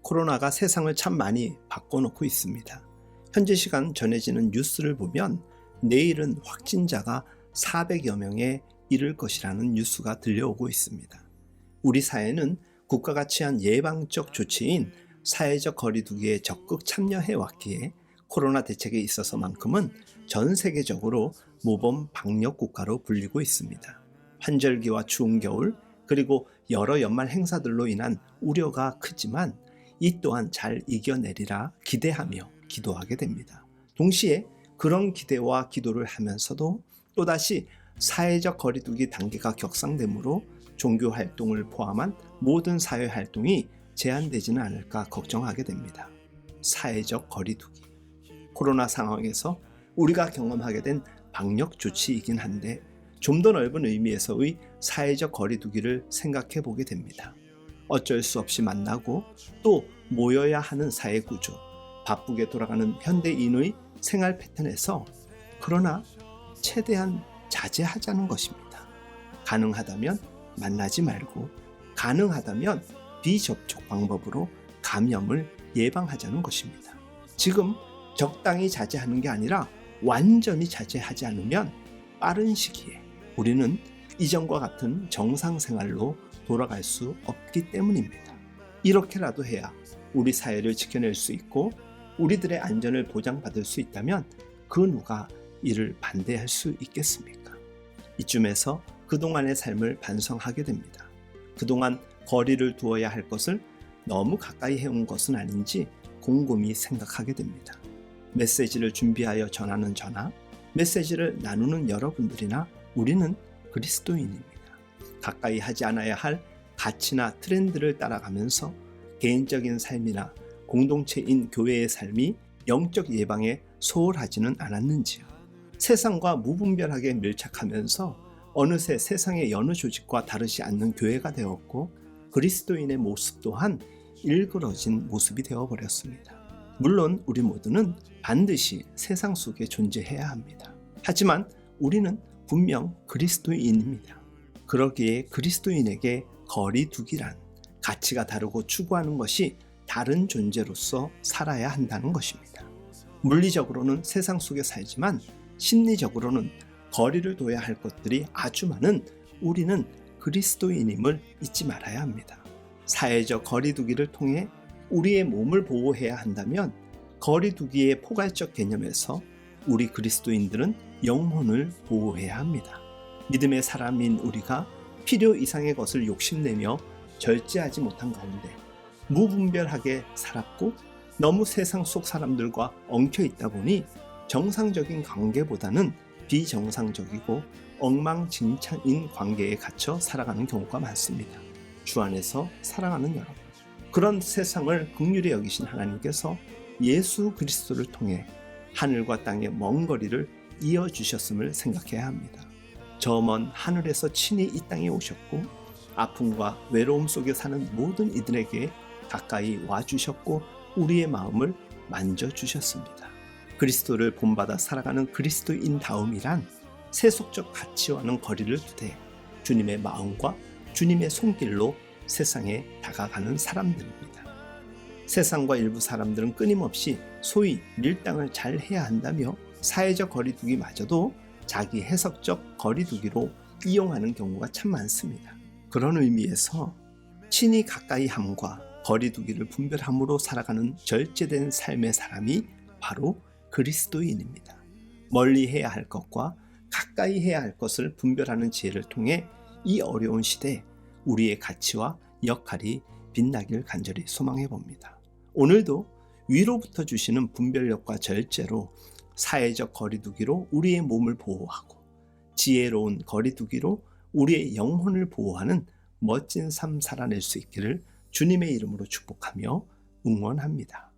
코로나가 세상을 참 많이 바꿔놓고 있습니다. 현재 시간 전해지는 뉴스를 보면 내일은 확진자가 400여 명에 이를 것이라는 뉴스가 들려오고 있습니다. 우리 사회는 국가가 취한 예방적 조치인 사회적 거리두기에 적극 참여해왔기에 코로나 대책에 있어서만큼은 전 세계적으로 모범 방역 국가로 불리고 있습니다. 환절기와 추운 겨울 그리고 여러 연말 행사들로 인한 우려가 크지만 이 또한 잘 이겨내리라 기대하며 기도하게 됩니다. 동시에 그런 기대와 기도를 하면서도 또다시 사회적 거리두기 단계가 격상되므로 종교 활동을 포함한 모든 사회 활동이 제한되지는 않을까 걱정하게 됩니다. 사회적 거리두기. 코로나 상황에서 우리가 경험하게 된 방역 조치이긴 한데 좀 더 넓은 의미에서의 사회적 거리두기를 생각해 보게 됩니다. 어쩔 수 없이 만나고 또 모여야 하는 사회 구조, 바쁘게 돌아가는 현대인의 생활 패턴에서 그러나 최대한 자제하자는 것입니다. 가능하다면 만나지 말고 가능하다면 비접촉 방법으로 감염을 예방하자는 것입니다. 지금 적당히 자제하는 게 아니라 완전히 자제하지 않으면 빠른 시기에 우리는 이전과 같은 정상생활로 돌아갈 수 없기 때문입니다. 이렇게라도 해야 우리 사회를 지켜낼 수 있고 우리들의 안전을 보장받을 수 있다면 그 누가 이를 반대할 수 있겠습니까? 이쯤에서 그동안의 삶을 반성하게 됩니다. 그동안 거리를 두어야 할 것을 너무 가까이 해온 것은 아닌지 곰곰이 생각하게 됩니다. 메시지를 준비하여 전하는 저나 메시지를 나누는 여러분들이나 우리는 그리스도인입니다. 가까이 하지 않아야 할 가치나 트렌드를 따라가면서 개인적인 삶이나 공동체인 교회의 삶이 영적 예방에 소홀하지는 않았는지요. 세상과 무분별하게 밀착하면서 어느새 세상의 여느 조직과 다르지 않는 교회가 되었고 그리스도인의 모습 또한 일그러진 모습이 되어버렸습니다. 물론 우리 모두는 반드시 세상 속에 존재해야 합니다. 하지만 우리는 분명 그리스도인입니다. 그러기에 그리스도인에게 거리두기란 가치가 다르고 추구하는 것이 다른 존재로서 살아야 한다는 것입니다. 물리적으로는 세상 속에 살지만 심리적으로는 거리를 둬야 할 것들이 아주 많은 우리는 그리스도인임을 잊지 말아야 합니다. 사회적 거리두기를 통해 우리의 몸을 보호해야 한다면 거리두기의 포괄적 개념에서 우리 그리스도인들은 영혼을 보호해야 합니다. 믿음의 사람인 우리가 필요 이상의 것을 욕심내며 절제하지 못한 가운데 무분별하게 살았고 너무 세상 속 사람들과 엉켜 있다 보니 정상적인 관계보다는 비정상적이고 엉망진창인 관계에 갇혀 살아가는 경우가 많습니다. 주 안에서 사랑하는 여러분, 그런 세상을 긍휼히 여기신 하나님께서 예수 그리스도를 통해 하늘과 땅의 먼 거리를 이어주셨음을 생각해야 합니다. 저 먼 하늘에서 친히 이 땅에 오셨고 아픔과 외로움 속에 사는 모든 이들에게 가까이 와주셨고 우리의 마음을 만져주셨습니다. 그리스도를 본받아 살아가는 그리스도인다움이란 세속적 가치와는 거리를 두되 주님의 마음과 주님의 손길로 세상에 다가가는 사람들입니다. 세상과 일부 사람들은 끊임없이 소위 밀당을 잘 해야 한다며 사회적 거리두기마저도 자기 해석적 거리두기로 이용하는 경우가 참 많습니다. 그런 의미에서 친히 가까이 함과 거리두기를 분별함으로 살아가는 절제된 삶의 사람이 바로 그리스도인입니다. 멀리 해야 할 것과 가까이 해야 할 것을 분별하는 지혜를 통해 이 어려운 시대에 우리의 가치와 역할이 빛나길 간절히 소망해 봅니다. 오늘도 위로부터 주시는 분별력과 절제로 사회적 거리두기로 우리의 몸을 보호하고 지혜로운 거리두기로 우리의 영혼을 보호하는 멋진 삶 살아낼 수 있기를 주님의 이름으로 축복하며 응원합니다.